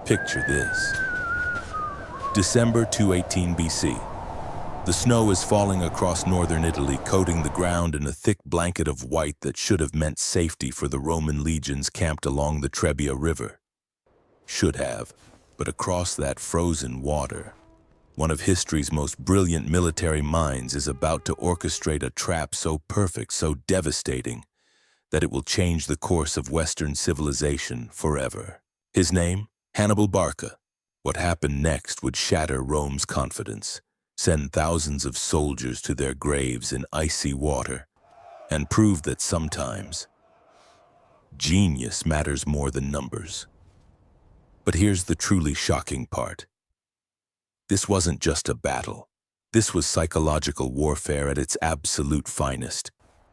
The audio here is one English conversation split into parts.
Picture this. December 218 BC. The snow is falling across northern Italy, coating the ground in a thick blanket of white that should have meant safety for the Roman legions camped along the Trebia River. Should have, but across that frozen water, one of history's most brilliant military minds is about to orchestrate a trap so perfect, so devastating, that it will change the course of Western civilization forever. His name? Hannibal Barca. What happened next would shatter Rome's confidence, send thousands of soldiers to their graves in icy water, and prove that sometimes genius matters more than numbers. But here's the truly shocking part. This wasn't just a battle. This was psychological warfare at its absolute finest.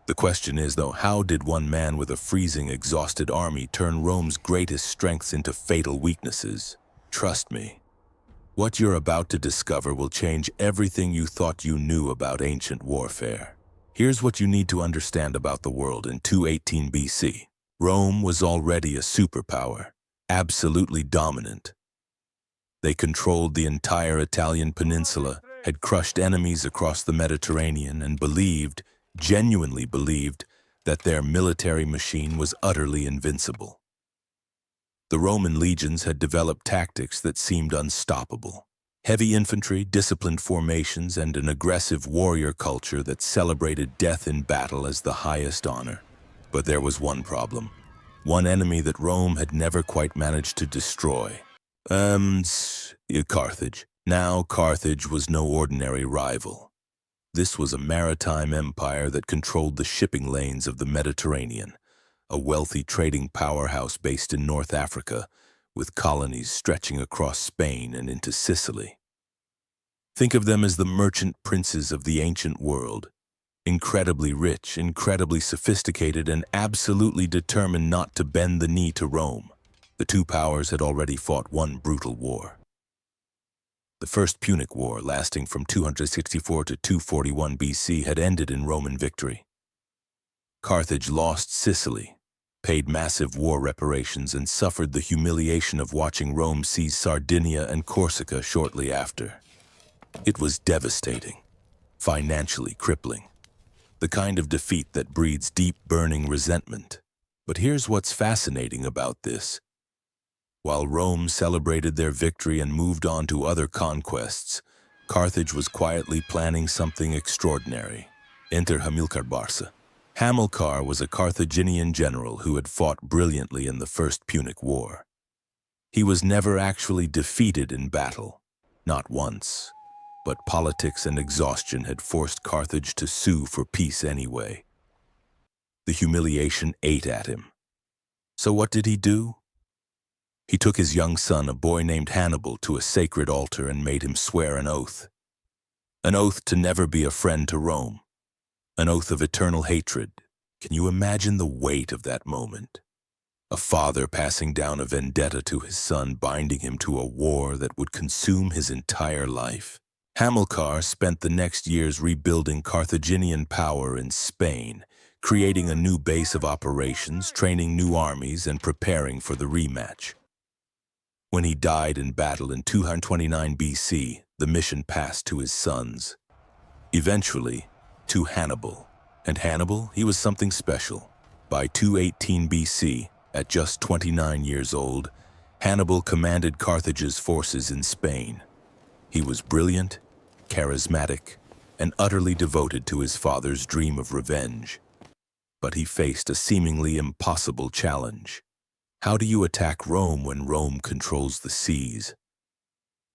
The question is, though, how did one man with a freezing, exhausted army turn Rome's greatest strengths into fatal weaknesses? Trust me, what you're about to discover will change everything you thought you knew about ancient warfare. Here's what you need to understand about the world in 218 BC. Rome was already a superpower, absolutely dominant. They controlled the entire Italian peninsula, had crushed enemies across the Mediterranean, and genuinely believed, that their military machine was utterly invincible. The Roman legions had developed tactics that seemed unstoppable. Heavy infantry, disciplined formations, and an aggressive warrior culture that celebrated death in battle as the highest honor. But there was one problem. One enemy that Rome had never quite managed to destroy. Carthage. Now, Carthage was no ordinary rival. This was a maritime empire that controlled the shipping lanes of the Mediterranean, a wealthy trading powerhouse based in North Africa, with colonies stretching across Spain and into Sicily. Think of them as the merchant princes of the ancient world, incredibly rich, incredibly sophisticated, and absolutely determined not to bend the knee to Rome. The two powers had already fought one brutal war. The First Punic War, lasting from 264 to 241 BC, had ended in Roman victory. Carthage lost Sicily, paid massive war reparations, and suffered the humiliation of watching Rome seize Sardinia and Corsica shortly after. It was devastating, financially crippling, the kind of defeat that breeds deep, burning resentment. But here's what's fascinating about this. While Rome celebrated their victory and moved on to other conquests, Carthage was quietly planning something extraordinary. Enter Hannibal Barca. Hamilcar was a Carthaginian general who had fought brilliantly in the First Punic War. He was never actually defeated in battle, not once, but politics and exhaustion had forced Carthage to sue for peace anyway. The humiliation ate at him. So what did he do? He took his young son, a boy named Hannibal, to a sacred altar and made him swear an oath. An oath to never be a friend to Rome. An oath of eternal hatred. Can you imagine the weight of that moment? A father passing down a vendetta to his son, binding him to a war that would consume his entire life. Hamilcar spent the next years rebuilding Carthaginian power in Spain, creating a new base of operations, training new armies, and preparing for the rematch. When he died in battle in 229 BC, the mission passed to his sons. Eventually, to Hannibal. And Hannibal, he was something special. By 218 BC, at just 29 years old, Hannibal commanded Carthage's forces in Spain. He was brilliant, charismatic, and utterly devoted to his father's dream of revenge. But he faced a seemingly impossible challenge. How do you attack Rome when Rome controls the seas?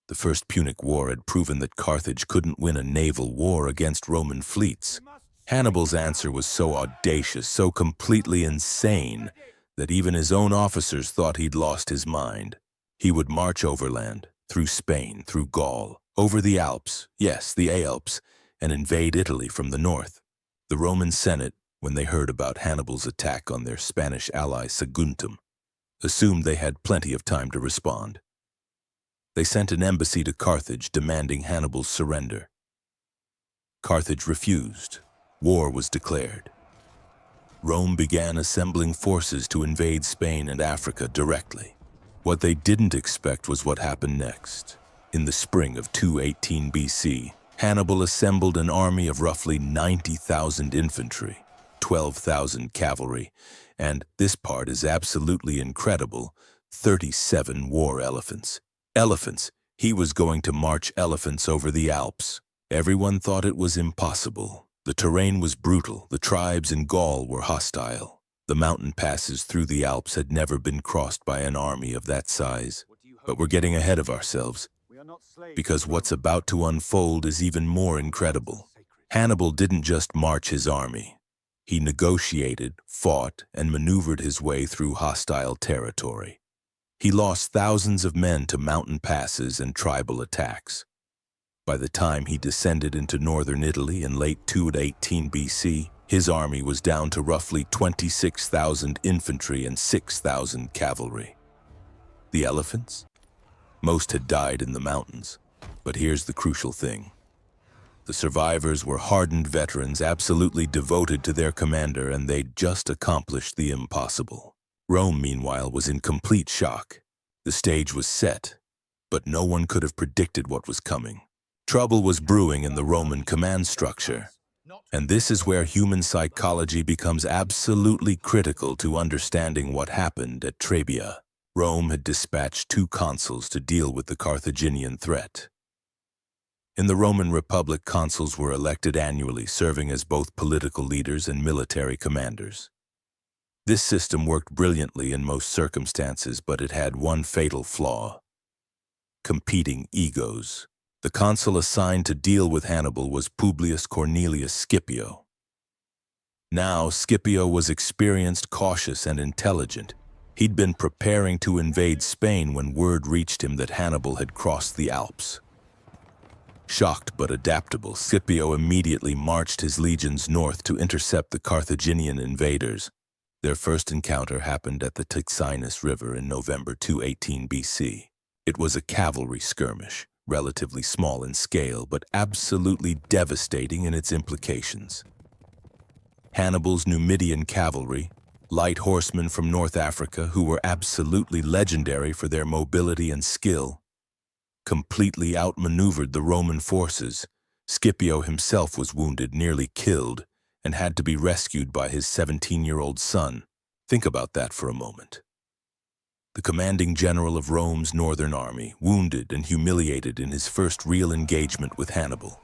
The First Punic War had proven that Carthage couldn't win a naval war against Roman fleets. Hannibal's answer was so audacious, so completely insane, that even his own officers thought he'd lost his mind. He would march overland, through Spain, through Gaul, over the Alps, yes, the Alps, and invade Italy from the north. The Roman Senate, when they heard about Hannibal's attack on their Spanish ally Saguntum, assumed they had plenty of time to respond. They sent an embassy to Carthage demanding Hannibal's surrender. Carthage refused. War was declared. Rome began assembling forces to invade Spain and Africa directly. What they didn't expect was what happened next. In the spring of 218 BC, Hannibal assembled an army of roughly 90,000 infantry, 12,000 cavalry, and this part is absolutely incredible, 37 war elephants. Elephants! He was going to march elephants over the Alps. Everyone thought it was impossible. The terrain was brutal, the tribes in Gaul were hostile. The mountain passes through the Alps had never been crossed by an army of that size. But we're getting ahead of ourselves, because what's about to unfold is even more incredible. Hannibal didn't just march his army. He negotiated, fought, and maneuvered his way through hostile territory. He lost thousands of men to mountain passes and tribal attacks. By the time he descended into northern Italy in late 218 BC, his army was down to roughly 26,000 infantry and 6,000 cavalry. The elephants? Most had died in the mountains. But here's the crucial thing. The survivors were hardened veterans absolutely devoted to their commander, and they'd just accomplished the impossible. Rome, meanwhile, was in complete shock. The stage was set, but no one could have predicted what was coming. Trouble was brewing in the Roman command structure, and this is where human psychology becomes absolutely critical to understanding what happened at Trebia. Rome had dispatched 2 consuls to deal with the Carthaginian threat. In the Roman Republic, consuls were elected annually, serving as both political leaders and military commanders. This system worked brilliantly in most circumstances, but it had one fatal flaw: competing egos. The consul assigned to deal with Hannibal was Publius Cornelius Scipio. Now, Scipio was experienced, cautious, and intelligent. He'd been preparing to invade Spain when word reached him that Hannibal had crossed the Alps. Shocked but adaptable, Scipio immediately marched his legions north to intercept the Carthaginian invaders. Their first encounter happened at the Tixinus River in November 218 BC. It was a cavalry skirmish, relatively small in scale, but absolutely devastating in its implications. Hannibal's Numidian cavalry, light horsemen from North Africa who were absolutely legendary for their mobility and skill, completely outmaneuvered the Roman forces. Scipio himself was wounded, nearly killed, and had to be rescued by his 17-year-old son. Think about that for a moment. The commanding general of Rome's northern army, wounded and humiliated in his first real engagement with Hannibal.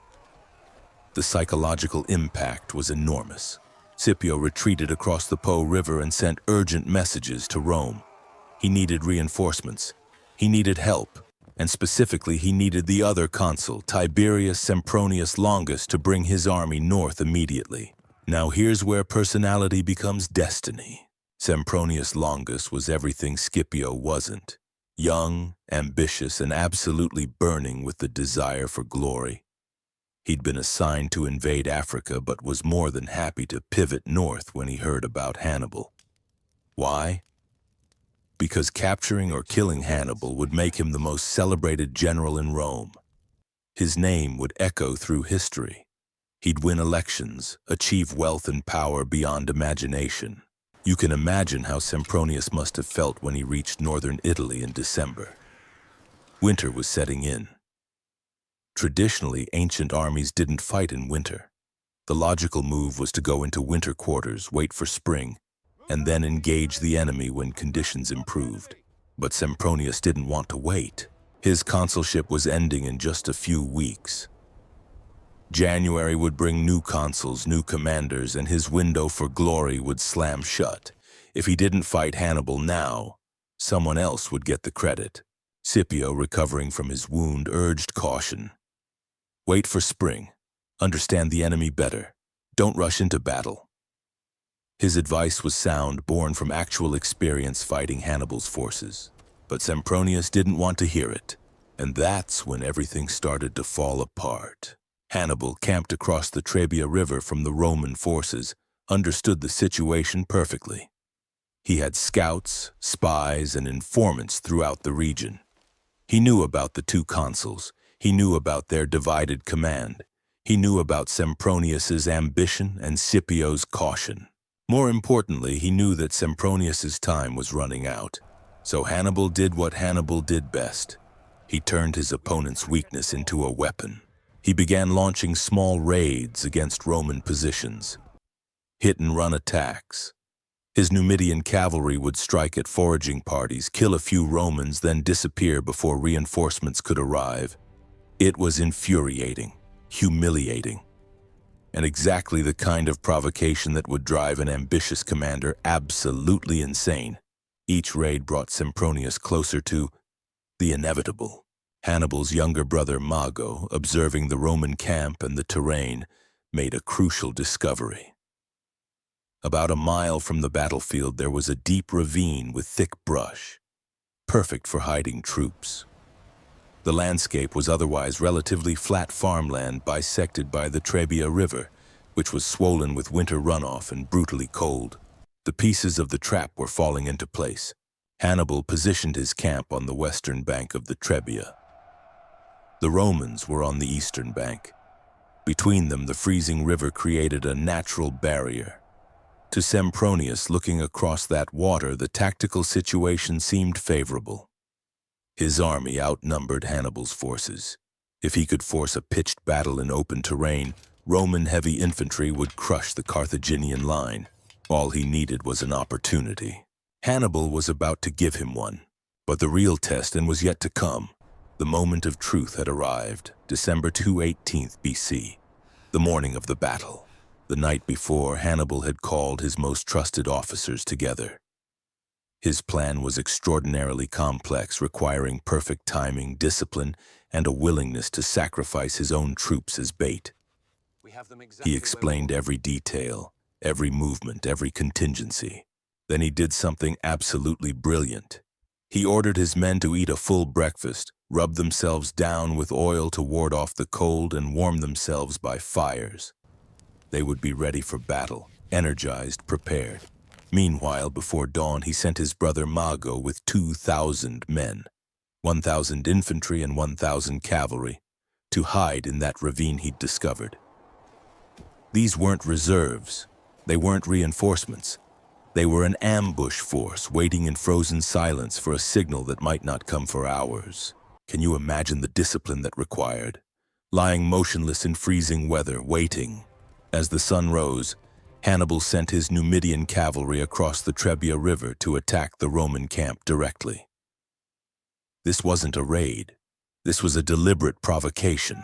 The psychological impact was enormous. Scipio retreated across the Po River and sent urgent messages to Rome. He needed reinforcements. He needed help. And specifically, he needed the other consul, Tiberius Sempronius Longus, to bring his army north immediately. Now here's where personality becomes destiny. Sempronius Longus was everything Scipio wasn't. Young, ambitious, and absolutely burning with the desire for glory. He'd been assigned to invade Africa, but was more than happy to pivot north when he heard about Hannibal. Why? Because capturing or killing Hannibal would make him the most celebrated general in Rome. His name would echo through history. He'd win elections, achieve wealth and power beyond imagination. You can imagine how Sempronius must have felt when he reached northern Italy in December. Winter was setting in. Traditionally, ancient armies didn't fight in winter. The logical move was to go into winter quarters, wait for spring, and then engage the enemy when conditions improved. But Sempronius didn't want to wait. His consulship was ending in just a few weeks. January would bring new consuls, new commanders, and his window for glory would slam shut. If he didn't fight Hannibal now, someone else would get the credit. Scipio, recovering from his wound, urged caution. Wait for spring. Understand the enemy better. Don't rush into battle. His advice was sound, born from actual experience fighting Hannibal's forces. But Sempronius didn't want to hear it, and that's when everything started to fall apart. Hannibal, camped across the Trebia River from the Roman forces, understood the situation perfectly. He had scouts, spies, and informants throughout the region. He knew about the 2 consuls. He knew about their divided command. He knew about Sempronius's ambition and Scipio's caution. More importantly, he knew that Sempronius's time was running out. So Hannibal did what Hannibal did best. He turned his opponent's weakness into a weapon. He began launching small raids against Roman positions, hit-and-run attacks. His Numidian cavalry would strike at foraging parties, kill a few Romans, then disappear before reinforcements could arrive. It was infuriating, humiliating, and exactly the kind of provocation that would drive an ambitious commander absolutely insane. Each raid brought Sempronius closer to the inevitable. Hannibal's younger brother Mago, observing the Roman camp and the terrain, made a crucial discovery. About a mile from the battlefield there was a deep ravine with thick brush, perfect for hiding troops. The landscape was otherwise relatively flat farmland bisected by the Trebia River, which was swollen with winter runoff and brutally cold. The pieces of the trap were falling into place. Hannibal positioned his camp on the western bank of the Trebia. The Romans were on the eastern bank. Between them, the freezing river created a natural barrier. To Sempronius, looking across that water, the tactical situation seemed favorable. His army outnumbered Hannibal's forces. If he could force a pitched battle in open terrain, Roman heavy infantry would crush the Carthaginian line. All he needed was an opportunity. Hannibal was about to give him one, but the real test was yet to come. The moment of truth had arrived, December 218th BC, the morning of the battle. The night before, Hannibal had called his most trusted officers together. His plan was extraordinarily complex, requiring perfect timing, discipline, and a willingness to sacrifice his own troops as bait. He explained every detail, every movement, every contingency. Then he did something absolutely brilliant. He ordered his men to eat a full breakfast, rub themselves down with oil to ward off the cold, and warm themselves by fires. They would be ready for battle, energized, prepared. Meanwhile, before dawn, he sent his brother Mago with 2,000 men, 1,000 infantry and 1,000 cavalry, to hide in that ravine he'd discovered. These weren't reserves. They weren't reinforcements. They were an ambush force waiting in frozen silence for a signal that might not come for hours. Can you imagine the discipline that required? Lying motionless in freezing weather, waiting. As the sun rose, Hannibal sent his Numidian cavalry across the Trebia River to attack the Roman camp directly. This wasn't a raid. This was a deliberate provocation.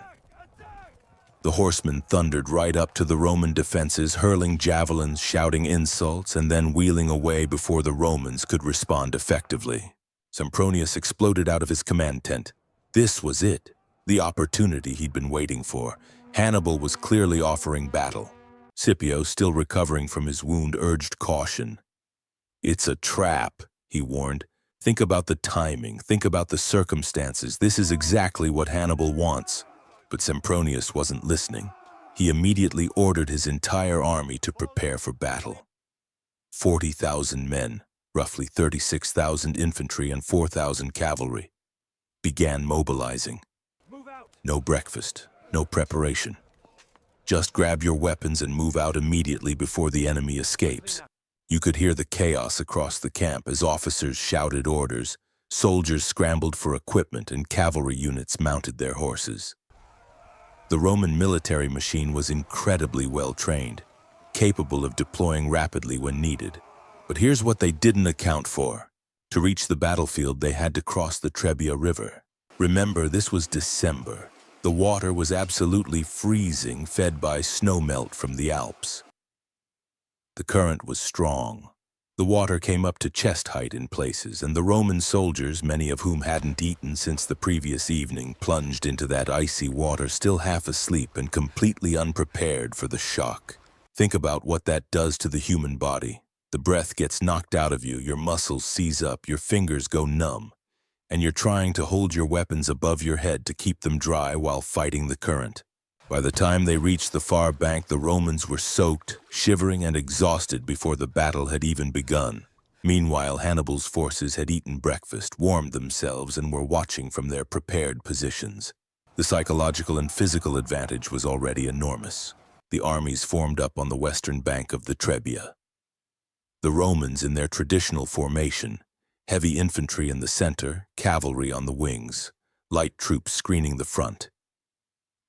The horsemen thundered right up to the Roman defenses, hurling javelins, shouting insults, and then wheeling away before the Romans could respond effectively. Sempronius exploded out of his command tent. This was it, the opportunity he'd been waiting for. Hannibal was clearly offering battle. Scipio, still recovering from his wound, urged caution. "It's a trap," he warned. "Think about the timing, think about the circumstances. This is exactly what Hannibal wants." But Sempronius wasn't listening. He immediately ordered his entire army to prepare for battle. 40,000 men, roughly 36,000 infantry and 4,000 cavalry, began mobilizing. No breakfast, no preparation. Just grab your weapons and move out immediately before the enemy escapes. You could hear the chaos across the camp as officers shouted orders, soldiers scrambled for equipment, and cavalry units mounted their horses. The Roman military machine was incredibly well trained, capable of deploying rapidly when needed. But here's what they didn't account for. To reach the battlefield, they had to cross the Trebia River. Remember, this was December. The water was absolutely freezing, fed by snowmelt from the Alps. The current was strong. The water came up to chest height in places, and the Roman soldiers, many of whom hadn't eaten since the previous evening, plunged into that icy water still half asleep and completely unprepared for the shock. Think about what that does to the human body. The breath gets knocked out of you, your muscles seize up, your fingers go numb, and you're trying to hold your weapons above your head to keep them dry while fighting the current. By the time they reached the far bank, the Romans were soaked, shivering, and exhausted before the battle had even begun. Meanwhile, Hannibal's forces had eaten breakfast, warmed themselves, and were watching from their prepared positions. The psychological and physical advantage was already enormous. The armies formed up on the western bank of the Trebia. The Romans in their traditional formation, Heavy infantry in the center, cavalry on the wings, light troops screening the front.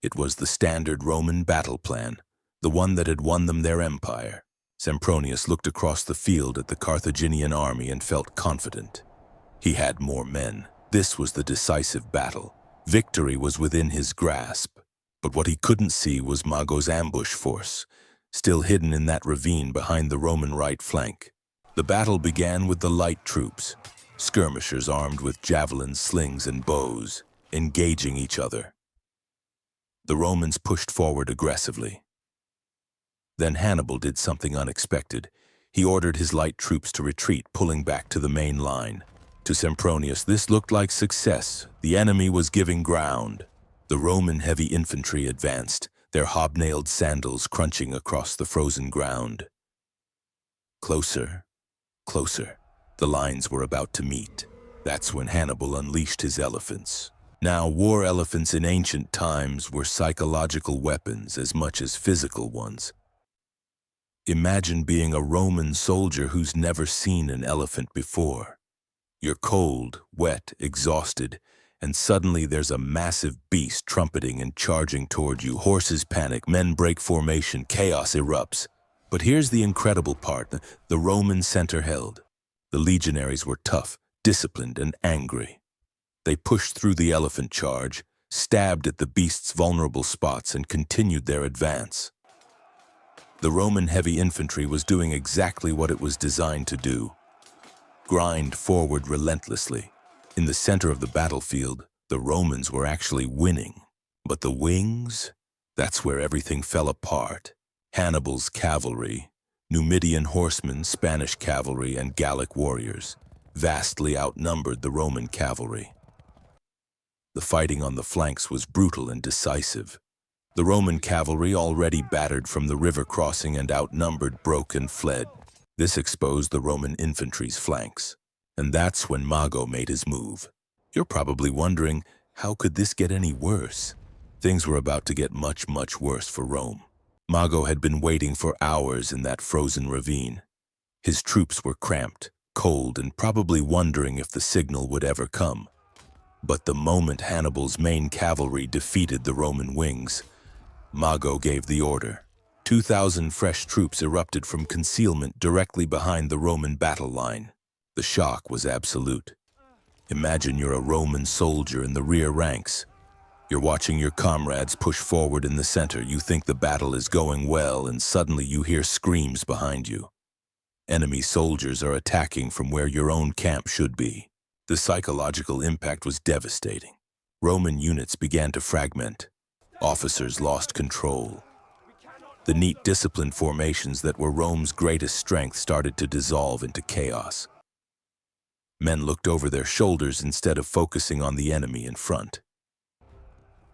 It was the standard Roman battle plan, the one that had won them their empire. Sempronius looked across the field at the Carthaginian army and felt confident. He had more men. This was the decisive battle. Victory was within his grasp. But what he couldn't see was Mago's ambush force, still hidden in that ravine behind the Roman right flank. The battle began with the light troops, skirmishers armed with javelins, slings, and bows, engaging each other. The Romans pushed forward aggressively. Then Hannibal did something unexpected. He ordered his light troops to retreat, pulling back to the main line. To Sempronius, this looked like success. The enemy was giving ground. The Roman heavy infantry advanced, their hobnailed sandals crunching across the frozen ground. Closer, closer. The lines were about to meet. That's when Hannibal unleashed his elephants. Now, war elephants in ancient times were psychological weapons as much as physical ones. Imagine being a Roman soldier who's never seen an elephant before. You're cold, wet, exhausted, and suddenly there's a massive beast trumpeting and charging toward you. Horses panic, men break formation, chaos erupts. But here's the incredible part. The Roman center held. The legionaries were tough, disciplined, and angry. They pushed through the elephant charge, stabbed at the beast's vulnerable spots, and continued their advance. The Roman heavy infantry was doing exactly what it was designed to do: grind forward relentlessly. In the center of the battlefield, the Romans were actually winning. But the wings? That's where everything fell apart. Hannibal's cavalry, Numidian horsemen, Spanish cavalry, and Gallic warriors vastly outnumbered the Roman cavalry. The fighting on the flanks was brutal and decisive. The Roman cavalry, already battered from the river crossing and outnumbered, broke and fled. This exposed the Roman infantry's flanks. And that's when Mago made his move. You're probably wondering, how could this get any worse? Things were about to get much, much worse for Rome. Mago had been waiting for hours in that frozen ravine. His troops were cramped, cold, and probably wondering if the signal would ever come. But the moment Hannibal's main cavalry defeated the Roman wings, Mago gave the order. 2,000 fresh troops erupted from concealment directly behind the Roman battle line. The shock was absolute. Imagine you're a Roman soldier in the rear ranks. You're watching your comrades push forward in the center. You think the battle is going well, and suddenly you hear screams behind you. Enemy soldiers are attacking from where your own camp should be. The psychological impact was devastating. Roman units began to fragment. Officers lost control. The neat, disciplined formations that were Rome's greatest strength started to dissolve into chaos. Men looked over their shoulders instead of focusing on the enemy in front.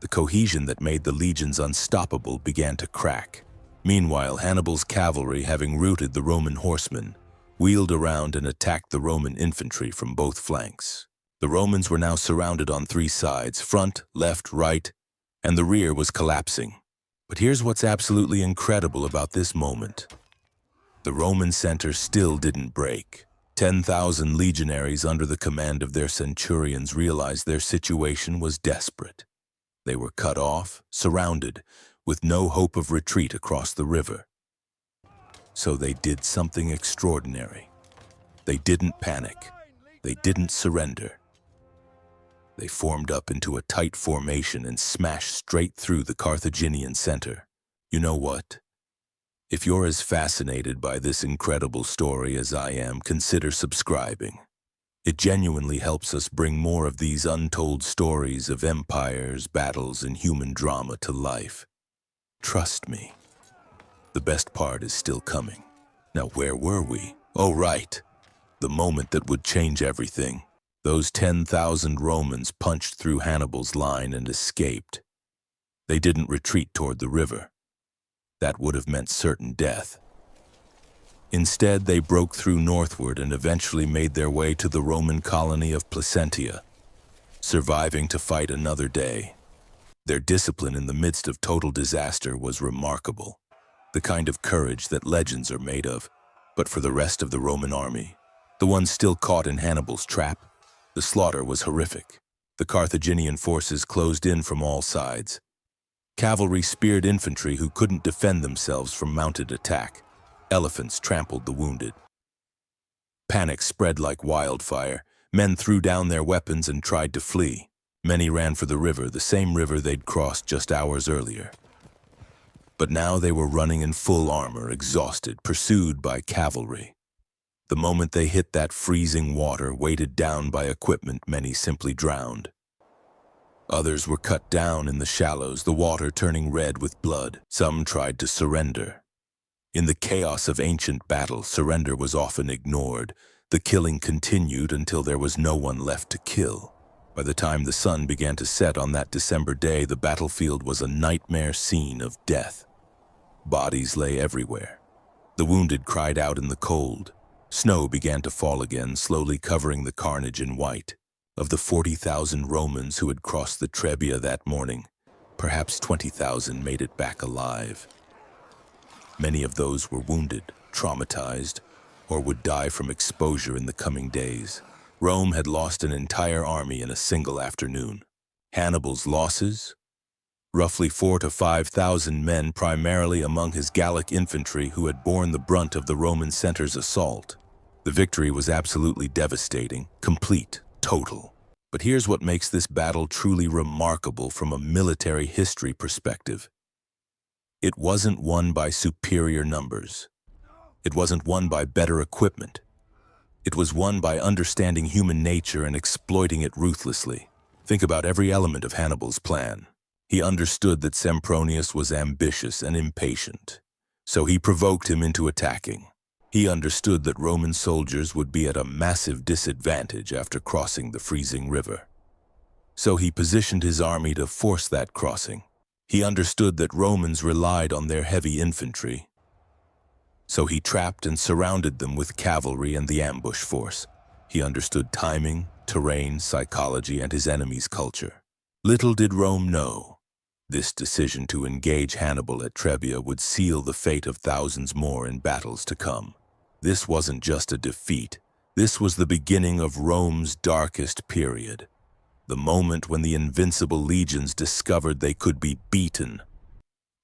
The cohesion that made the legions unstoppable began to crack. Meanwhile, Hannibal's cavalry, having routed the Roman horsemen, wheeled around and attacked the Roman infantry from both flanks. The Romans were now surrounded on three sides: front, left, right, and the rear was collapsing. But here's what's absolutely incredible about this moment. The Roman center still didn't break. 10,000 legionaries under the command of their centurions realized their situation was desperate. They were cut off, surrounded, with no hope of retreat across the river. So they did something extraordinary. They didn't panic. They didn't surrender. They formed up into a tight formation and smashed straight through the Carthaginian center. You know what? If you're as fascinated by this incredible story as I am, consider subscribing. It genuinely helps us bring more of these untold stories of empires, battles, and human drama to life. Trust me, the best part is still coming. Now, where were we? Oh, right. The moment that would change everything. Those 10,000 Romans punched through Hannibal's line and escaped. They didn't retreat toward the river. That would have meant certain death. Instead, they broke through northward and eventually made their way to the Roman colony of Placentia, surviving to fight another day. Their discipline in the midst of total disaster was remarkable, the kind of courage that legends are made of. But for the rest of the Roman army, the ones still caught in Hannibal's trap. The slaughter was horrific. The Carthaginian forces closed in from all sides. Cavalry speared infantry who couldn't defend themselves from mounted attack. Elephants trampled the wounded. Panic spread like wildfire. Men threw down their weapons and tried to flee. Many ran for the river, the same river they'd crossed just hours earlier. But now they were running in full armor, exhausted, pursued by cavalry. The moment they hit that freezing water, weighted down by equipment, many simply drowned. Others were cut down in the shallows, the water turning red with blood. Some tried to surrender. In the chaos of ancient battle, surrender was often ignored. The killing continued until there was no one left to kill. By the time the sun began to set on that December day, the battlefield was a nightmare scene of death. Bodies lay everywhere. The wounded cried out in the cold. Snow began to fall again, slowly covering the carnage in white. Of the 40,000 Romans who had crossed the Trebia that morning, perhaps 20,000 made it back alive. Many of those were wounded, traumatized, or would die from exposure in the coming days. Rome had lost an entire army in a single afternoon. Hannibal's losses? Roughly 4,000 to 5,000 men, primarily among his Gallic infantry who had borne the brunt of the Roman center's assault. The victory was absolutely devastating, complete, total. But here's what makes this battle truly remarkable from a military history perspective. It wasn't won by superior numbers. It wasn't won by better equipment. It was won by understanding human nature and exploiting it ruthlessly. Think about every element of Hannibal's plan. He understood that Sempronius was ambitious and impatient, so he provoked him into attacking. He understood that Roman soldiers would be at a massive disadvantage after crossing the freezing river. So he positioned his army to force that crossing. He understood that Romans relied on their heavy infantry, so he trapped and surrounded them with cavalry and the ambush force. He understood timing, terrain, psychology, and his enemy's culture. Little did Rome know, this decision to engage Hannibal at Trebia would seal the fate of thousands more in battles to come. This wasn't just a defeat. This was the beginning of Rome's darkest period. The moment when the invincible legions discovered they could be beaten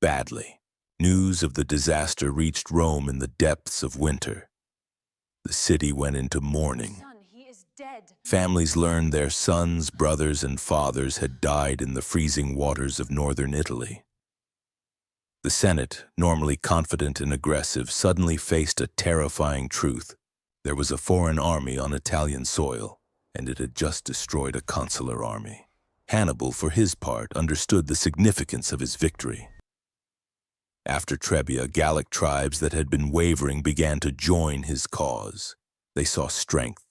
badly. News of the disaster reached Rome in the depths of winter. The city went into mourning. Families learned their sons, brothers, and fathers had died in the freezing waters of northern Italy. The Senate, normally confident and aggressive, suddenly faced a terrifying truth. There was a foreign army on Italian soil, and it had just destroyed a consular army. Hannibal, for his part, understood the significance of his victory. After Trebia, Gallic tribes that had been wavering began to join his cause. They saw strength,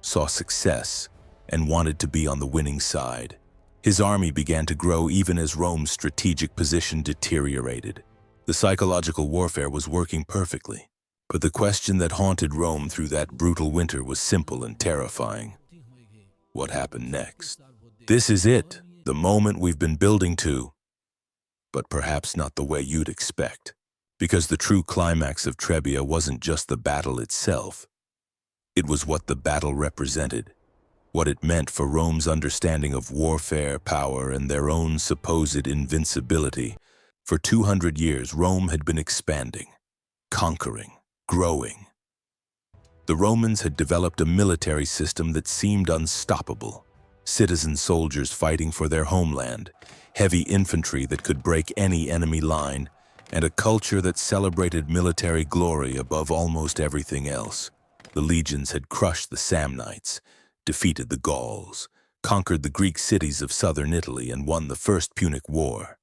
saw success, and wanted to be on the winning side. His army began to grow even as Rome's strategic position deteriorated. The psychological warfare was working perfectly. But the question that haunted Rome through that brutal winter was simple and terrifying. What happened next? This is it, the moment we've been building to, but perhaps not the way you'd expect. Because the true climax of Trebia wasn't just the battle itself. It was what the battle represented, what it meant for Rome's understanding of warfare, power, and their own supposed invincibility. For 200 years, Rome had been expanding, conquering, growing. The Romans had developed a military system that seemed unstoppable. Citizen soldiers fighting for their homeland, heavy infantry that could break any enemy line, and a culture that celebrated military glory above almost everything else. The legions had crushed the Samnites, defeated the Gauls, conquered the Greek cities of southern Italy, and won the First Punic War.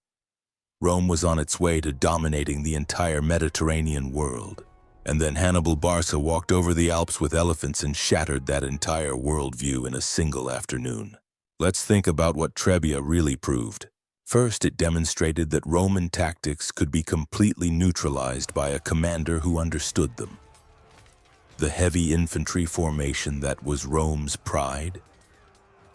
Rome was on its way to dominating the entire Mediterranean world. And then Hannibal Barca walked over the Alps with elephants and shattered that entire worldview in a single afternoon. Let's think about what Trebia really proved. First, it demonstrated that Roman tactics could be completely neutralized by a commander who understood them. The heavy infantry formation that was Rome's pride.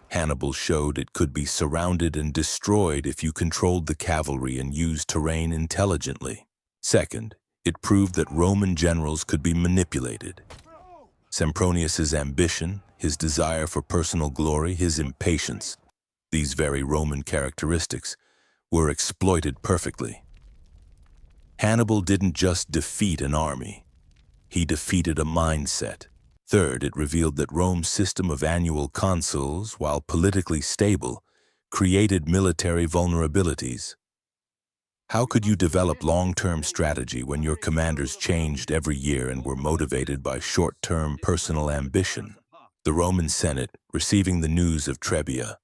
Hannibal showed it could be surrounded and destroyed if you controlled the cavalry and used terrain intelligently. Second, it proved that Roman generals could be manipulated. Sempronius's ambition, his desire for personal glory, his impatience, these very Roman characteristics, were exploited perfectly. Hannibal didn't just defeat an army, he defeated a mindset. Third, it revealed that Rome's system of annual consuls, while politically stable, created military vulnerabilities. How could you develop long-term strategy when your commanders changed every year and were motivated by short-term personal ambition? The Roman Senate, receiving the news of Trebia,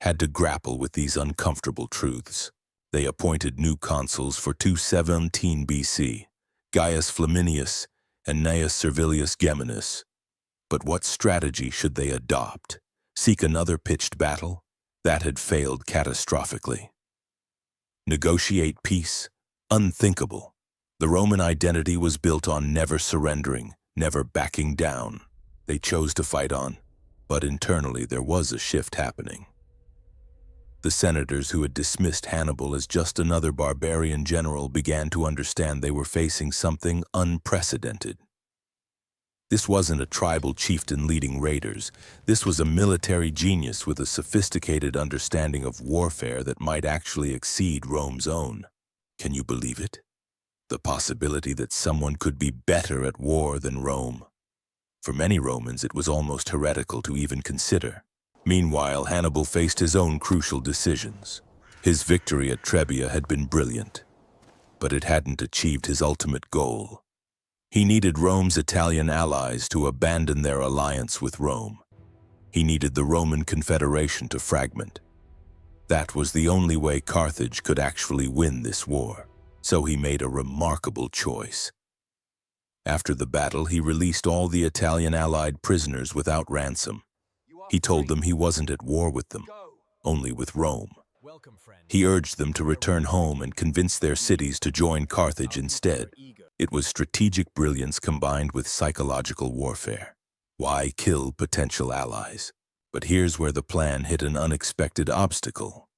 had to grapple with these uncomfortable truths. They appointed new consuls for 217 BC, Gaius Flaminius and Gnaeus Servilius Geminus. But what strategy should they adopt? Seek another pitched battle? That had failed catastrophically. Negotiate peace? Unthinkable. The Roman identity was built on never surrendering, never backing down. They chose to fight on, but internally there was a shift happening. The senators who had dismissed Hannibal as just another barbarian general began to understand they were facing something unprecedented. This wasn't a tribal chieftain leading raiders. This was a military genius with a sophisticated understanding of warfare that might actually exceed Rome's own. Can you believe it? The possibility that someone could be better at war than Rome. For many Romans, it was almost heretical to even consider. Meanwhile, Hannibal faced his own crucial decisions. His victory at Trebia had been brilliant, but it hadn't achieved his ultimate goal. He needed Rome's Italian allies to abandon their alliance with Rome. He needed the Roman Confederation to fragment. That was the only way Carthage could actually win this war, so he made a remarkable choice. After the battle, he released all the Italian allied prisoners without ransom. He told them he wasn't at war with them, only with Rome. He urged them to return home and convince their cities to join Carthage instead. It was strategic brilliance combined with psychological warfare. Why kill potential allies? But here's where the plan hit an unexpected obstacle.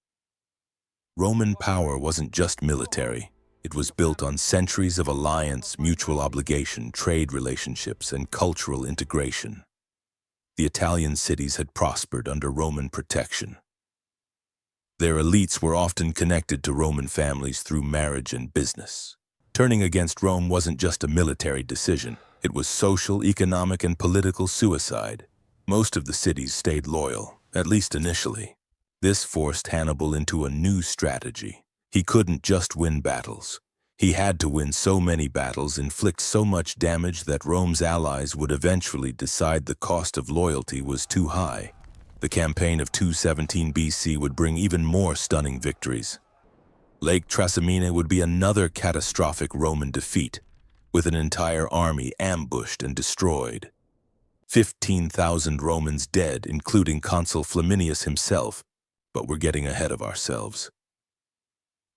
Roman power wasn't just military. It was built on centuries of alliance, mutual obligation, trade relationships, and cultural integration. The Italian cities had prospered under Roman protection. Their elites were often connected to Roman families through marriage and business. Turning against Rome wasn't just a military decision. It was social, economic, and political suicide. Most of the cities stayed loyal, at least initially. This forced Hannibal into a new strategy. He couldn't just win battles. He had to win so many battles, inflict so much damage that Rome's allies would eventually decide the cost of loyalty was too high. The campaign of 217 BC would bring even more stunning victories. Lake Trasimene would be another catastrophic Roman defeat, with an entire army ambushed and destroyed. 15,000 Romans dead, including Consul Flaminius himself, but we're getting ahead of ourselves.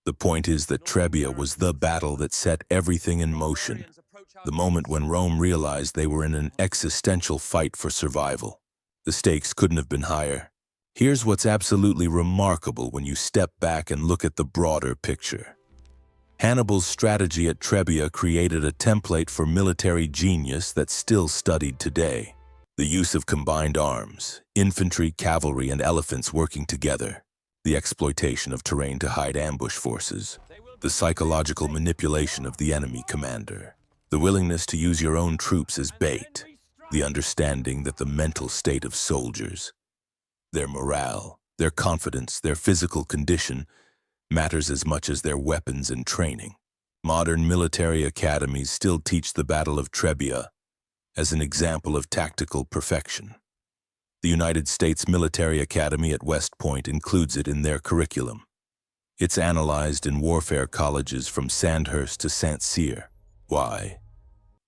The point is that Trebia was the battle that set everything in motion, the moment when Rome realized they were in an existential fight for survival. The stakes couldn't have been higher. Here's what's absolutely remarkable when you step back and look at the broader picture. Hannibal's strategy at Trebia created a template for military genius that's still studied today. The use of combined arms, infantry, cavalry, and elephants working together. The exploitation of terrain to hide ambush forces. The psychological manipulation of the enemy commander. The willingness to use your own troops as bait. The understanding that the mental state of soldiers, their morale, their confidence, their physical condition matters as much as their weapons and training. Modern military academies still teach the Battle of Trebia as an example of tactical perfection. The United States Military Academy at West Point includes it in their curriculum. It's analyzed in warfare colleges from Sandhurst to St. Cyr. Why?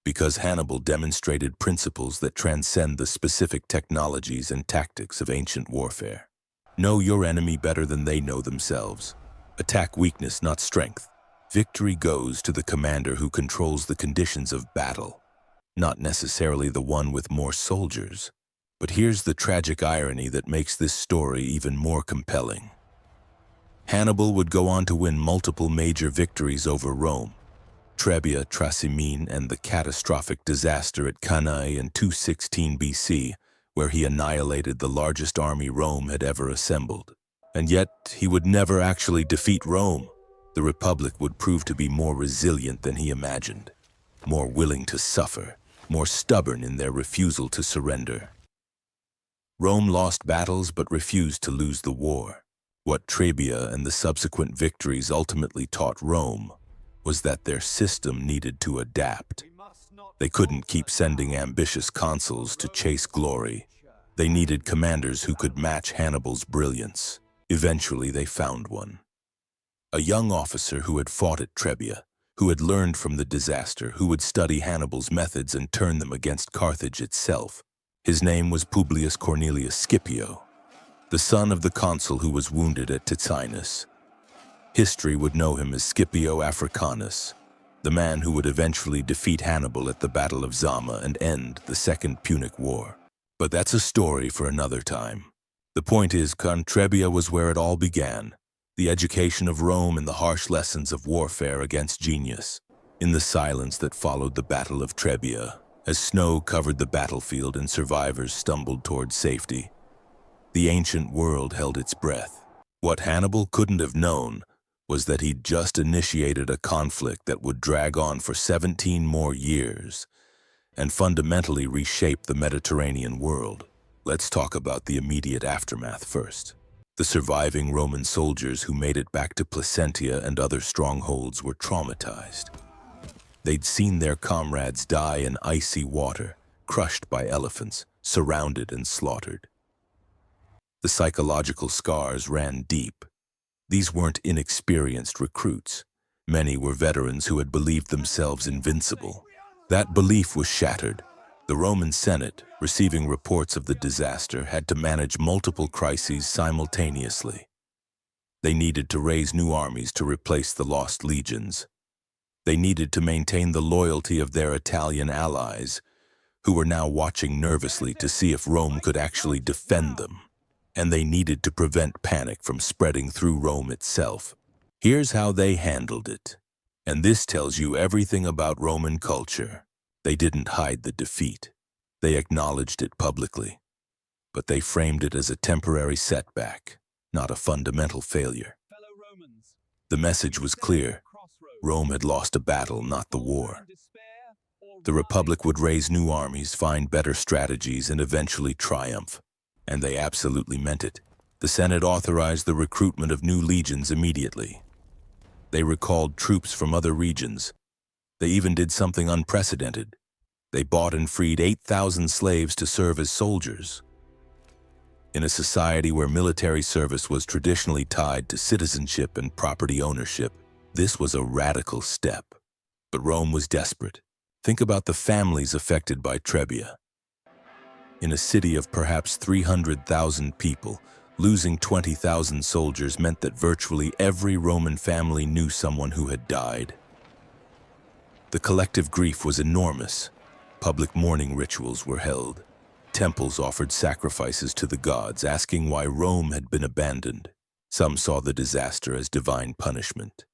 Because Hannibal demonstrated principles that transcend the specific technologies and tactics of ancient warfare. Know your enemy better than they know themselves. Attack weakness, not strength. Victory goes to the commander who controls the conditions of battle, not necessarily the one with more soldiers. But here's the tragic irony that makes this story even more compelling. Hannibal would go on to win multiple major victories over Rome. of Trebia, Trasimene, and the catastrophic disaster at Cannae in 216 BC, where he annihilated the largest army Rome had ever assembled. And yet, he would never actually defeat Rome. The Republic would prove to be more resilient than he imagined, more willing to suffer, more stubborn in their refusal to surrender. Rome lost battles but refused to lose the war. What Trebia and the subsequent victories ultimately taught Rome was that their system needed to adapt. They couldn't keep sending ambitious consuls to chase glory. They needed commanders who could match Hannibal's brilliance. Eventually, they found one. A young officer who had fought at Trebia, who had learned from the disaster, who would study Hannibal's methods and turn them against Carthage itself. His name was Publius Cornelius Scipio, the son of the consul who was wounded at Ticinus. History would know him as Scipio Africanus, the man who would eventually defeat Hannibal at the Battle of Zama and end the Second Punic War. But that's a story for another time. The point is, Trebia was where it all began, the education of Rome and the harsh lessons of warfare against genius. In the silence that followed the Battle of Trebia, as snow covered the battlefield and survivors stumbled toward safety, the ancient world held its breath. What Hannibal couldn't have known was that he'd just initiated a conflict that would drag on for 17 more years and fundamentally reshape the Mediterranean world. Let's talk about the immediate aftermath first. The surviving Roman soldiers who made it back to Placentia and other strongholds were traumatized. They'd seen their comrades die in icy water, crushed by elephants, surrounded and slaughtered. The psychological scars ran deep. These weren't inexperienced recruits. Many were veterans who had believed themselves invincible. That belief was shattered. The Roman Senate, receiving reports of the disaster, had to manage multiple crises simultaneously. They needed to raise new armies to replace the lost legions. They needed to maintain the loyalty of their Italian allies, who were now watching nervously to see if Rome could actually defend them. And they needed to prevent panic from spreading through Rome itself. Here's how they handled it. And this tells you everything about Roman culture. They didn't hide the defeat. They acknowledged it publicly. But they framed it as a temporary setback, not a fundamental failure. The message was clear. Rome had lost a battle, not the war. The Republic would raise new armies, find better strategies, and eventually triumph. And they absolutely meant it. The Senate authorized the recruitment of new legions immediately. They recalled troops from other regions. They even did something unprecedented. They bought and freed 8,000 slaves to serve as soldiers. In a society where military service was traditionally tied to citizenship and property ownership, this was a radical step. But Rome was desperate. Think about the families affected by Trebia. In a city of perhaps 300,000 people, losing 20,000 soldiers meant that virtually every Roman family knew someone who had died. The collective grief was enormous. Public mourning rituals were held. Temples offered sacrifices to the gods, asking why Rome had been abandoned. Some saw the disaster as divine punishment.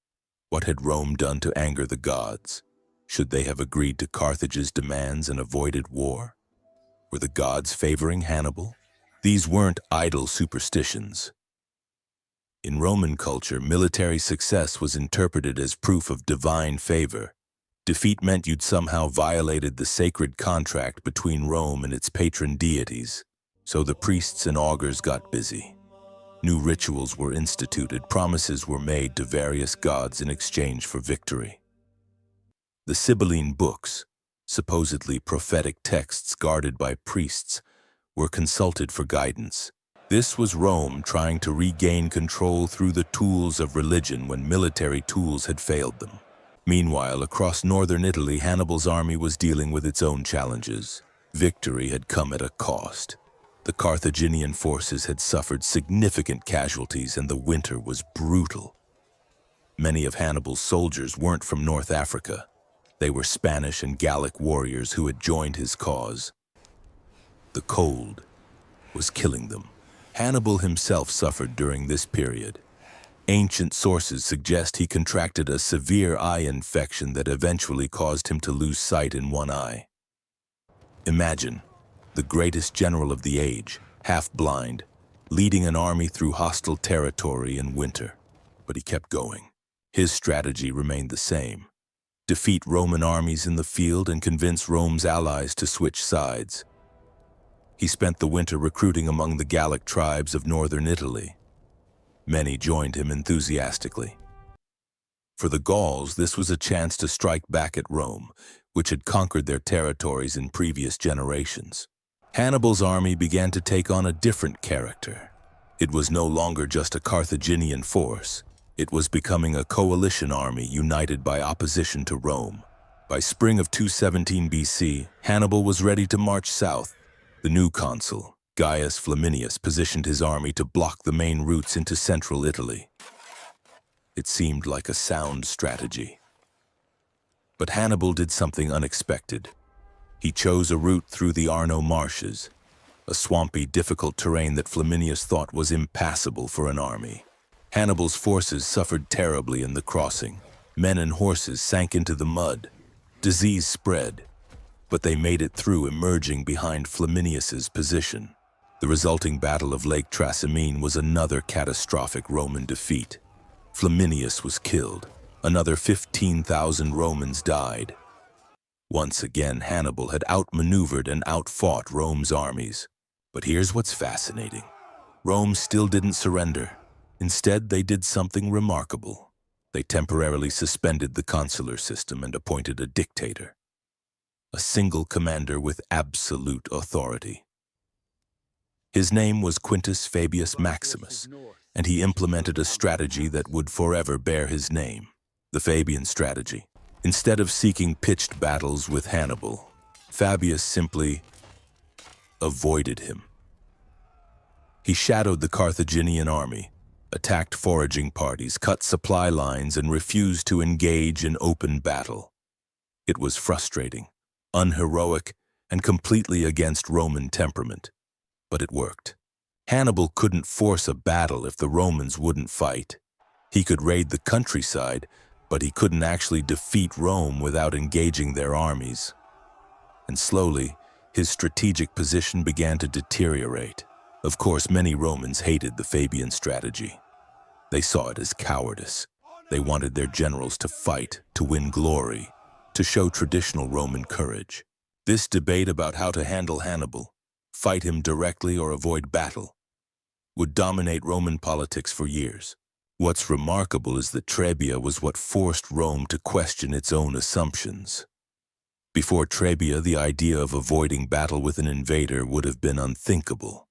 What had Rome done to anger the gods? Should they have agreed to Carthage's demands and avoided war? Were the gods favoring Hannibal? These weren't idle superstitions. In Roman culture, military success was interpreted as proof of divine favor. Defeat meant you'd somehow violated the sacred contract between Rome and its patron deities. So the priests and augurs got busy. New rituals were instituted, promises were made to various gods in exchange for victory. The Sibylline books, supposedly prophetic texts guarded by priests, were consulted for guidance. This was Rome trying to regain control through the tools of religion when military tools had failed them. Meanwhile, across northern Italy, Hannibal's army was dealing with its own challenges. Victory had come at a cost. The Carthaginian forces had suffered significant casualties and the winter was brutal. Many of Hannibal's soldiers weren't from North Africa. They were Spanish and Gallic warriors who had joined his cause. The cold was killing them. Hannibal himself suffered during this period. Ancient sources suggest he contracted a severe eye infection that eventually caused him to lose sight in one eye. Imagine, the greatest general of the age, half-blind, leading an army through hostile territory in winter. But he kept going. His strategy remained the same: defeat Roman armies in the field and convince Rome's allies to switch sides. He spent the winter recruiting among the Gallic tribes of northern Italy. Many joined him enthusiastically. For the Gauls, this was a chance to strike back at Rome, which had conquered their territories in previous generations. Hannibal's army began to take on a different character. It was no longer just a Carthaginian force. It was becoming a coalition army united by opposition to Rome. By spring of 217 BC, Hannibal was ready to march south. The new consul, Gaius Flaminius, positioned his army to block the main routes into central Italy. It seemed like a sound strategy. But Hannibal did something unexpected. He chose a route through the Arno marshes, a swampy, difficult terrain that Flaminius thought was impassable for an army. Hannibal's forces suffered terribly in the crossing. Men and horses sank into the mud. Disease spread, but they made it through, emerging behind Flaminius's position. The resulting Battle of Lake Trasimene was another catastrophic Roman defeat. Flaminius was killed. Another 15,000 Romans died. Once again, Hannibal had outmaneuvered and outfought Rome's armies. But here's what's fascinating. Rome still didn't surrender. Instead, they did something remarkable. They temporarily suspended the consular system and appointed a dictator. A single commander with absolute authority. His name was Quintus Fabius Maximus, and he implemented a strategy that would forever bear his name, the Fabian strategy. Instead of seeking pitched battles with Hannibal, Fabius simply avoided him. He shadowed the Carthaginian army, attacked foraging parties, cut supply lines, and refused to engage in open battle. It was frustrating, unheroic, and completely against Roman temperament. But it worked. Hannibal couldn't force a battle if the Romans wouldn't fight. He could raid the countryside, but he couldn't actually defeat Rome without engaging their armies. And slowly, his strategic position began to deteriorate. Of course, many Romans hated the Fabian strategy. They saw it as cowardice. They wanted their generals to fight, to win glory, to show traditional Roman courage. This debate about how to handle Hannibal, fight him directly or avoid battle, would dominate Roman politics for years. What's remarkable is that Trebia was what forced Rome to question its own assumptions. Before Trebia, the idea of avoiding battle with an invader would have been unthinkable.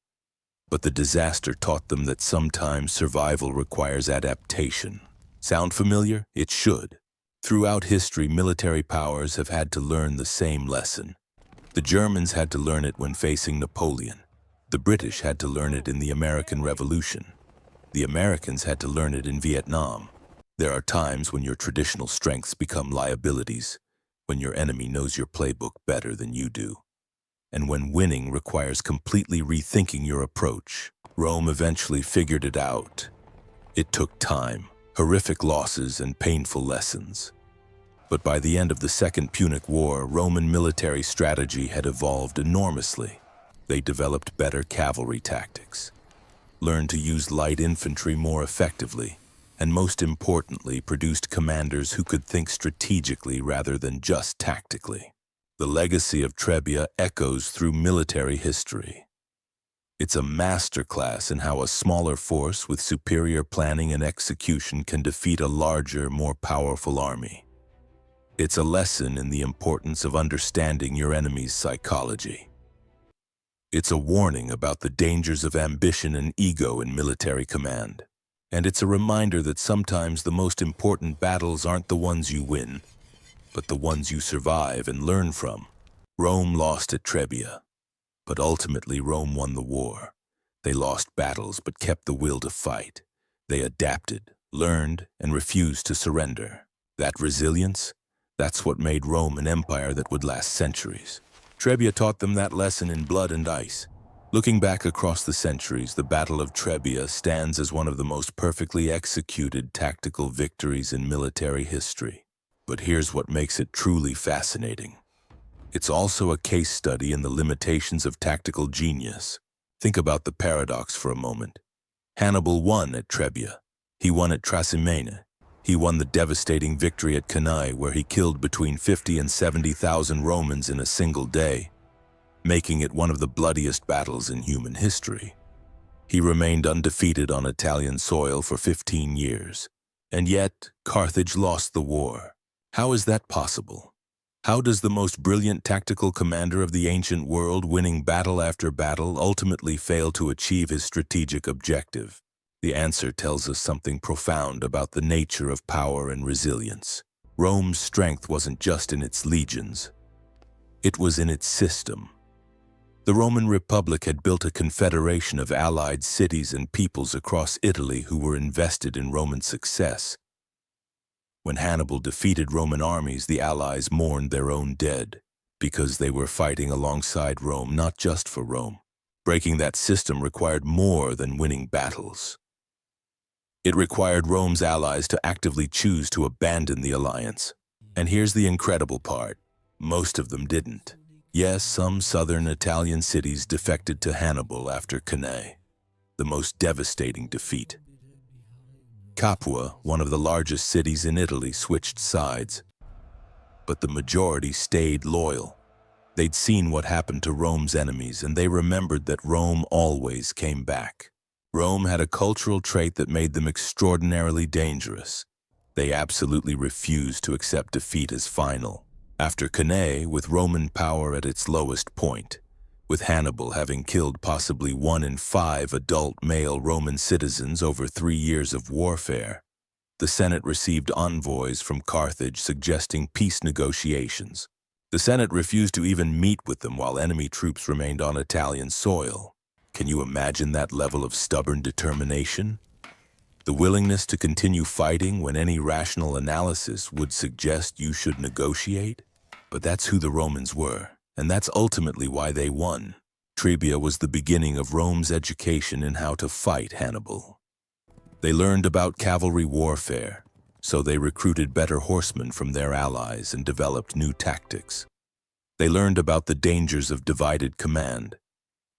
But the disaster taught them that sometimes survival requires adaptation. Sound familiar? It should. Throughout history, military powers have had to learn the same lesson. The Germans had to learn it when facing Napoleon. The British had to learn it in the American Revolution. The Americans had to learn it in Vietnam. There are times when your traditional strengths become liabilities, when your enemy knows your playbook better than you do, and when winning requires completely rethinking your approach. Rome eventually figured it out. It took time, horrific losses, and painful lessons. But by the end of the Second Punic War, Roman military strategy had evolved enormously. They developed better cavalry tactics, learned to use light infantry more effectively, and most importantly, produced commanders who could think strategically rather than just tactically. The legacy of Trebia echoes through military history. It's a masterclass in how a smaller force with superior planning and execution can defeat a larger, more powerful army. It's a lesson in the importance of understanding your enemy's psychology. It's a warning about the dangers of ambition and ego in military command. And it's a reminder that sometimes the most important battles aren't the ones you win, but the ones you survive and learn from. Rome lost at Trebia, but ultimately Rome won the war. They lost battles but kept the will to fight. They adapted, learned, and refused to surrender. That resilience, that's what made Rome an empire that would last centuries. Trebia taught them that lesson in blood and ice. Looking back across the centuries, the Battle of Trebia stands as one of the most perfectly executed tactical victories in military history. But here's what makes it truly fascinating. It's also a case study in the limitations of tactical genius. Think about the paradox for a moment. Hannibal won at Trebia. He won at Trasimene. He won the devastating victory at Cannae, where he killed between 50 and 70,000 Romans in a single day, making it one of the bloodiest battles in human history. He remained undefeated on Italian soil for 15 years. And yet, Carthage lost the war. How is that possible? How does the most brilliant tactical commander of the ancient world, winning battle after battle, ultimately fail to achieve his strategic objective? The answer tells us something profound about the nature of power and resilience. Rome's strength wasn't just in its legions. It was in its system. The Roman Republic had built a confederation of allied cities and peoples across Italy who were invested in Roman success. When Hannibal defeated Roman armies, the allies mourned their own dead, because they were fighting alongside Rome, not just for Rome. Breaking that system required more than winning battles. It required Rome's allies to actively choose to abandon the alliance. And here's the incredible part. Most of them didn't. Yes, some southern Italian cities defected to Hannibal after Cannae, the most devastating defeat. Capua, one of the largest cities in Italy, switched sides, but the majority stayed loyal. They'd seen what happened to Rome's enemies, and they remembered that Rome always came back. Rome had a cultural trait that made them extraordinarily dangerous. They absolutely refused to accept defeat as final. After Cannae, with Roman power at its lowest point, with Hannibal having killed possibly 1 in 5 adult male Roman citizens over 3 years of warfare, the Senate received envoys from Carthage suggesting peace negotiations. The Senate refused to even meet with them while enemy troops remained on Italian soil. Can you imagine that level of stubborn determination? The willingness to continue fighting when any rational analysis would suggest you should negotiate? But that's who the Romans were, and that's ultimately why they won. Trebia was the beginning of Rome's education in how to fight Hannibal. They learned about cavalry warfare, so they recruited better horsemen from their allies and developed new tactics. They learned about the dangers of divided command,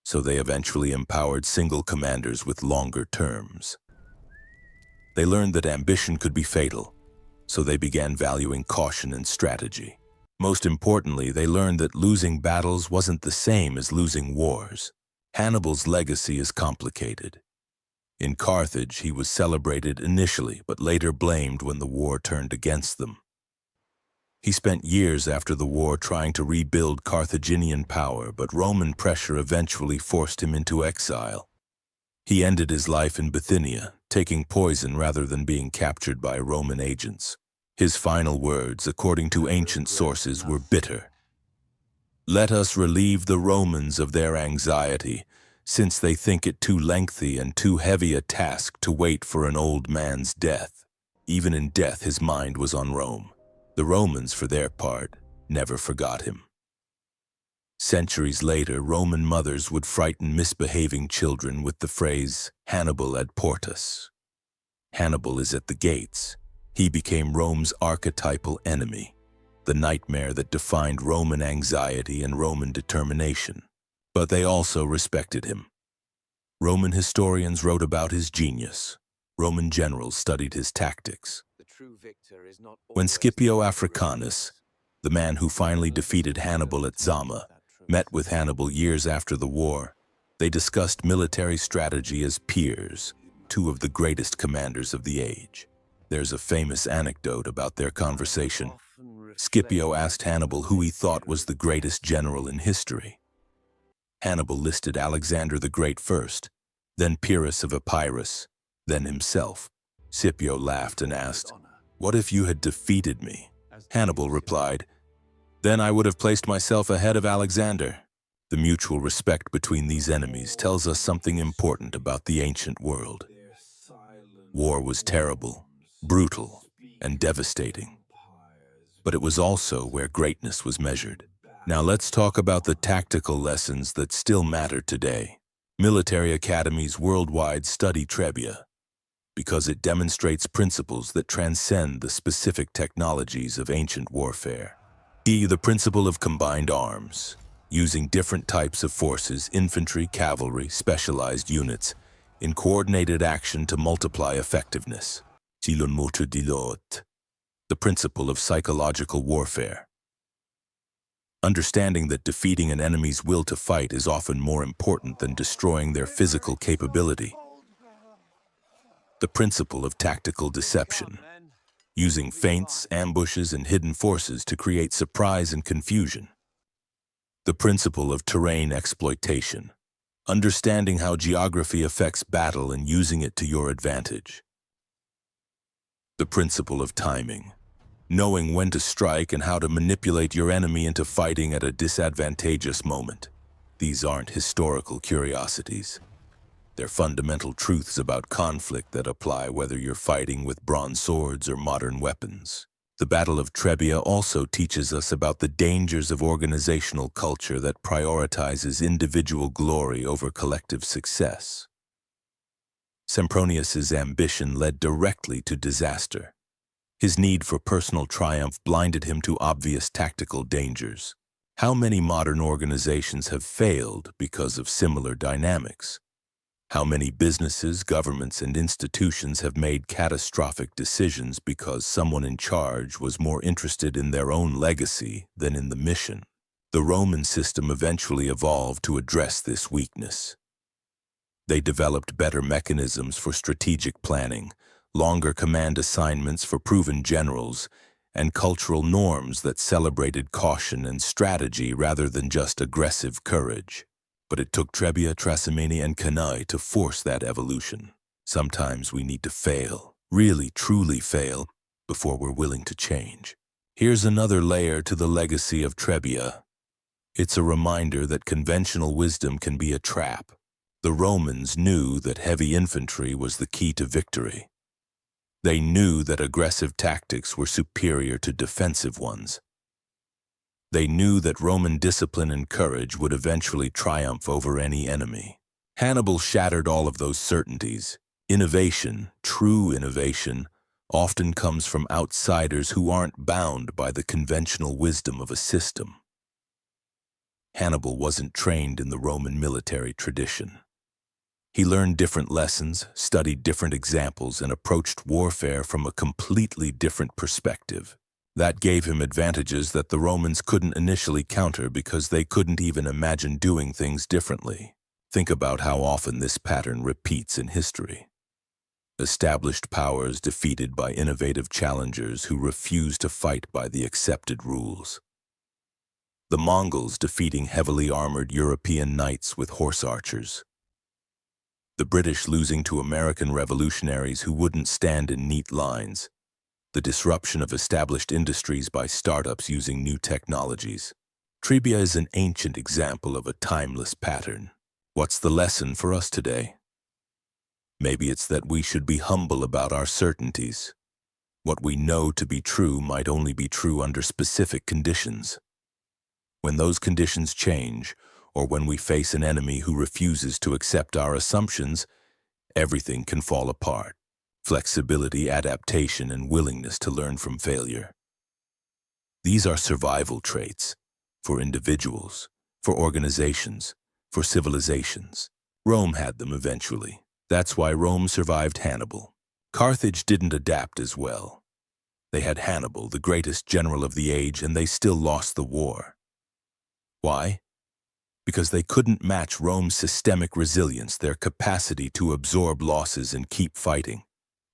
so they eventually empowered single commanders with longer terms. They learned that ambition could be fatal, so they began valuing caution and strategy. Most importantly, they learned that losing battles wasn't the same as losing wars. Hannibal's legacy is complicated. In Carthage, he was celebrated initially, but later blamed when the war turned against them. He spent years after the war trying to rebuild Carthaginian power, but Roman pressure eventually forced him into exile. He ended his life in Bithynia, taking poison rather than being captured by Roman agents. His final words, according to ancient sources, were bitter. "Let us relieve the Romans of their anxiety, since they think it too lengthy and too heavy a task to wait for an old man's death." Even in death, his mind was on Rome. The Romans, for their part, never forgot him. Centuries later, Roman mothers would frighten misbehaving children with the phrase, "Hannibal ad portas." Hannibal is at the gates. He became Rome's archetypal enemy, the nightmare that defined Roman anxiety and Roman determination. But they also respected him. Roman historians wrote about his genius. Roman generals studied his tactics. When Scipio Africanus, the man who finally defeated Hannibal at Zama, met with Hannibal years after the war, they discussed military strategy as peers, two of the greatest commanders of the age. There's a famous anecdote about their conversation. Scipio asked Hannibal who he thought was the greatest general in history. Hannibal listed Alexander the Great first, then Pyrrhus of Epirus, then himself. Scipio laughed and asked, "What if you had defeated me?" Hannibal replied, "Then I would have placed myself ahead of Alexander." The mutual respect between these enemies tells us something important about the ancient world. War was terrible, brutal, and devastating. But it was also where greatness was measured. Now let's talk about the tactical lessons that still matter today. Military academies worldwide study Trebia because it demonstrates principles that transcend the specific technologies of ancient warfare. The principle of combined arms, using different types of forces, infantry, cavalry, specialized units, in coordinated action to multiply effectiveness. The principle of psychological warfare. Understanding that defeating an enemy's will to fight is often more important than destroying their physical capability. The principle of tactical deception, using feints, ambushes, and hidden forces to create surprise and confusion. The principle of terrain exploitation, understanding how geography affects battle and using it to your advantage. The principle of timing, knowing when to strike and how to manipulate your enemy into fighting at a disadvantageous moment. These aren't historical curiosities. They're fundamental truths about conflict that apply whether you're fighting with bronze swords or modern weapons. The Battle of Trebia also teaches us about the dangers of organizational culture that prioritizes individual glory over collective success. Sempronius's ambition led directly to disaster. His need for personal triumph blinded him to obvious tactical dangers. How many modern organizations have failed because of similar dynamics? How many businesses, governments, and institutions have made catastrophic decisions because someone in charge was more interested in their own legacy than in the mission? The Roman system eventually evolved to address this weakness. They developed better mechanisms for strategic planning, longer command assignments for proven generals, and cultural norms that celebrated caution and strategy rather than just aggressive courage. But it took Trebia, Trasimene, and Cannae to force that evolution. Sometimes we need to fail, really truly fail, before we're willing to change. Here's another layer to the legacy of Trebia. It's a reminder that conventional wisdom can be a trap. The Romans knew that heavy infantry was the key to victory. They knew that aggressive tactics were superior to defensive ones. They knew that Roman discipline and courage would eventually triumph over any enemy. Hannibal shattered all of those certainties. Innovation, true innovation, often comes from outsiders who aren't bound by the conventional wisdom of a system. Hannibal wasn't trained in the Roman military tradition. He learned different lessons, studied different examples, and approached warfare from a completely different perspective. That gave him advantages that the Romans couldn't initially counter because they couldn't even imagine doing things differently. Think about how often this pattern repeats in history. Established powers defeated by innovative challengers who refuse to fight by the accepted rules. The Mongols defeating heavily armored European knights with horse archers. The British losing to American revolutionaries who wouldn't stand in neat lines. The disruption of established industries by startups using new technologies. Trebia is an ancient example of a timeless pattern. What's the lesson for us today? Maybe it's that we should be humble about our certainties. What we know to be true might only be true under specific conditions. When those conditions change, or when we face an enemy who refuses to accept our assumptions, everything can fall apart. Flexibility, adaptation, and willingness to learn from failure. These are survival traits for individuals, for organizations, for civilizations. Rome had them eventually. That's why Rome survived Hannibal. Carthage didn't adapt as well. They had Hannibal, the greatest general of the age, and they still lost the war. Why? Because they couldn't match Rome's systemic resilience, their capacity to absorb losses and keep fighting.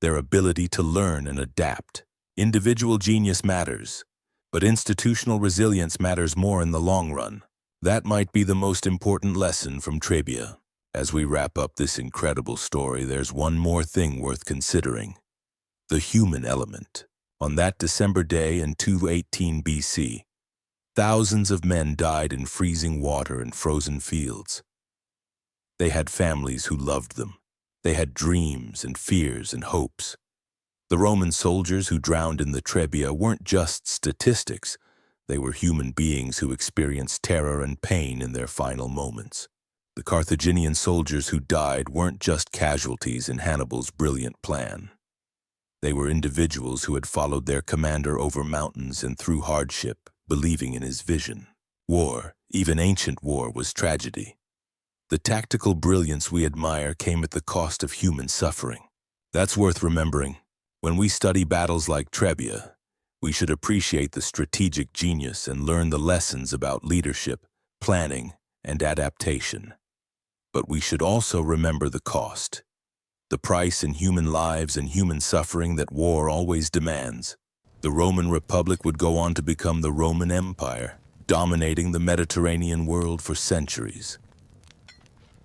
Their ability to learn and adapt. Individual genius matters, but institutional resilience matters more in the long run. That might be the most important lesson from Trebia. As we wrap up this incredible story, there's one more thing worth considering. The human element. On that December day in 218 BC, thousands of men died in freezing water and frozen fields. They had families who loved them. They had dreams and fears and hopes. The Roman soldiers who drowned in the Trebia weren't just statistics. They were human beings who experienced terror and pain in their final moments. The Carthaginian soldiers who died weren't just casualties in Hannibal's brilliant plan. They were individuals who had followed their commander over mountains and through hardship, believing in his vision. War, even ancient war, was tragedy. The tactical brilliance we admire came at the cost of human suffering. That's worth remembering. When we study battles like Trebia, we should appreciate the strategic genius and learn the lessons about leadership, planning, and adaptation. But we should also remember the cost, the price in human lives and human suffering that war always demands. The Roman Republic would go on to become the Roman Empire, dominating the Mediterranean world for centuries.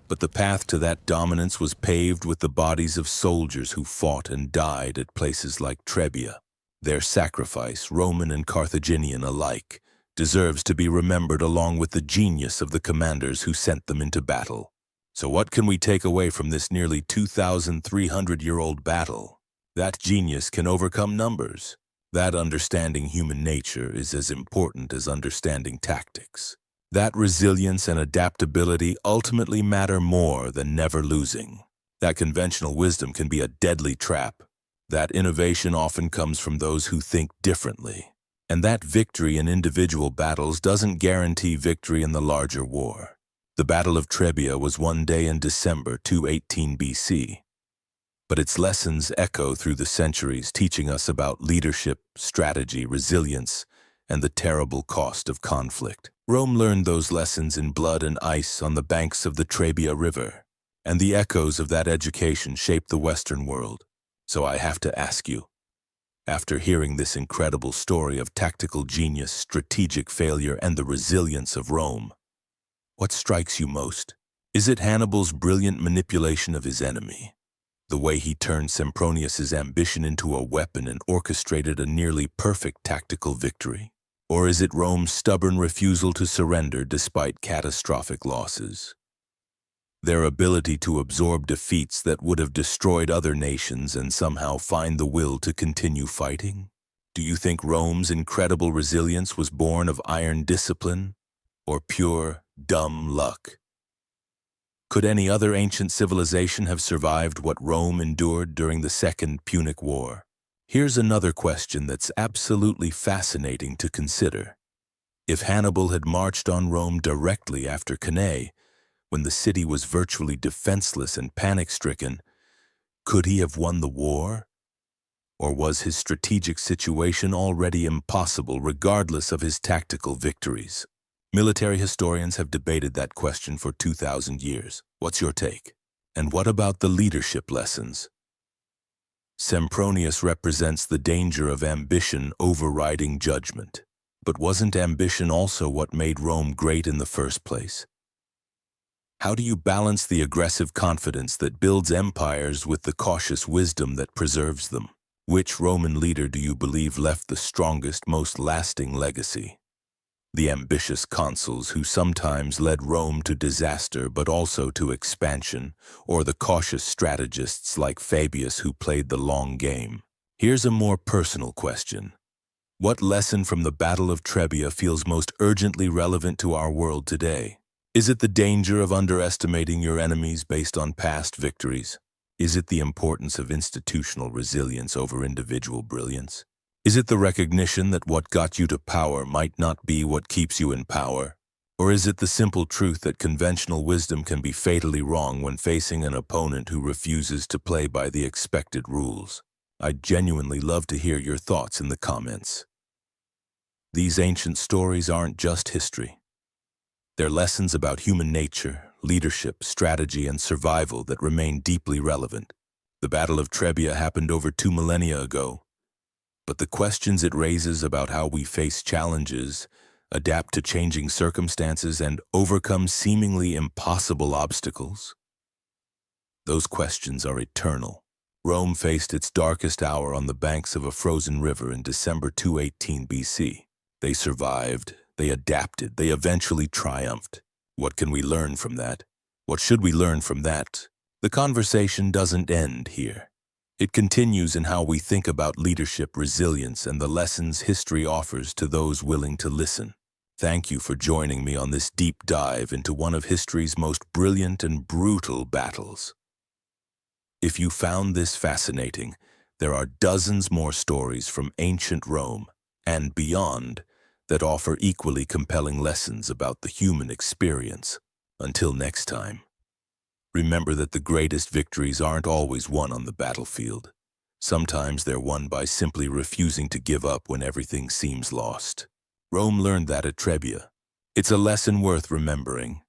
But the path to that dominance was paved with the bodies of soldiers who fought and died at places like Trebia. Their sacrifice, Roman and Carthaginian alike, deserves to be remembered along with the genius of the commanders who sent them into battle. So what can we take away from this nearly 2,300-year-old battle? That genius can overcome numbers. That understanding human nature is as important as understanding tactics. That resilience and adaptability ultimately matter more than never losing. That conventional wisdom can be a deadly trap. That innovation often comes from those who think differently. And that victory in individual battles doesn't guarantee victory in the larger war. The Battle of Trebia was one day in December 218 BC. But its lessons echo through the centuries, teaching us about leadership, strategy, resilience, and the terrible cost of conflict. Rome learned those lessons in blood and ice on the banks of the Trebia River, and the echoes of that education shaped the Western world. So I have to ask you, after hearing this incredible story of tactical genius, strategic failure, and the resilience of Rome, what strikes you most? Is it Hannibal's brilliant manipulation of his enemy? The way he turned Sempronius's ambition into a weapon and orchestrated a nearly perfect tactical victory? Or is it Rome's stubborn refusal to surrender despite catastrophic losses? Their ability to absorb defeats that would have destroyed other nations and somehow find the will to continue fighting? Do you think Rome's incredible resilience was born of iron discipline or pure, dumb luck? Could any other ancient civilization have survived what Rome endured during the Second Punic War? Here's another question that's absolutely fascinating to consider. If Hannibal had marched on Rome directly after Cannae, when the city was virtually defenseless and panic-stricken, could he have won the war? Or was his strategic situation already impossible regardless of his tactical victories? Military historians have debated that question for 2,000 years. What's your take? And what about the leadership lessons? Sempronius represents the danger of ambition overriding judgment. But wasn't ambition also what made Rome great in the first place? How do you balance the aggressive confidence that builds empires with the cautious wisdom that preserves them? Which Roman leader do you believe left the strongest, most lasting legacy? The ambitious consuls who sometimes led Rome to disaster but also to expansion, or the cautious strategists like Fabius who played the long game? Here's a more personal question. What lesson from the Battle of Trebia feels most urgently relevant to our world today? Is it the danger of underestimating your enemies based on past victories? Is it the importance of institutional resilience over individual brilliance? Is it the recognition that what got you to power might not be what keeps you in power? Or is it the simple truth that conventional wisdom can be fatally wrong when facing an opponent who refuses to play by the expected rules? I'd genuinely love to hear your thoughts in the comments. These ancient stories aren't just history. They're lessons about human nature, leadership, strategy, and survival that remain deeply relevant. The Battle of Trebia happened over 2 millennia ago, but the questions it raises about how we face challenges, adapt to changing circumstances, and overcome seemingly impossible obstacles, those questions are eternal. Rome faced its darkest hour on the banks of a frozen river in December 218 BC. They survived. They adapted. They eventually triumphed. What can we learn from that? What should we learn from that? The conversation doesn't end here. It continues in how we think about leadership, resilience, and the lessons history offers to those willing to listen. Thank you for joining me on this deep dive into one of history's most brilliant and brutal battles. If you found this fascinating, there are dozens more stories from ancient Rome and beyond that offer equally compelling lessons about the human experience. Until next time, remember that the greatest victories aren't always won on the battlefield. Sometimes they're won by simply refusing to give up when everything seems lost. Rome learned that at Trebia. It's a lesson worth remembering.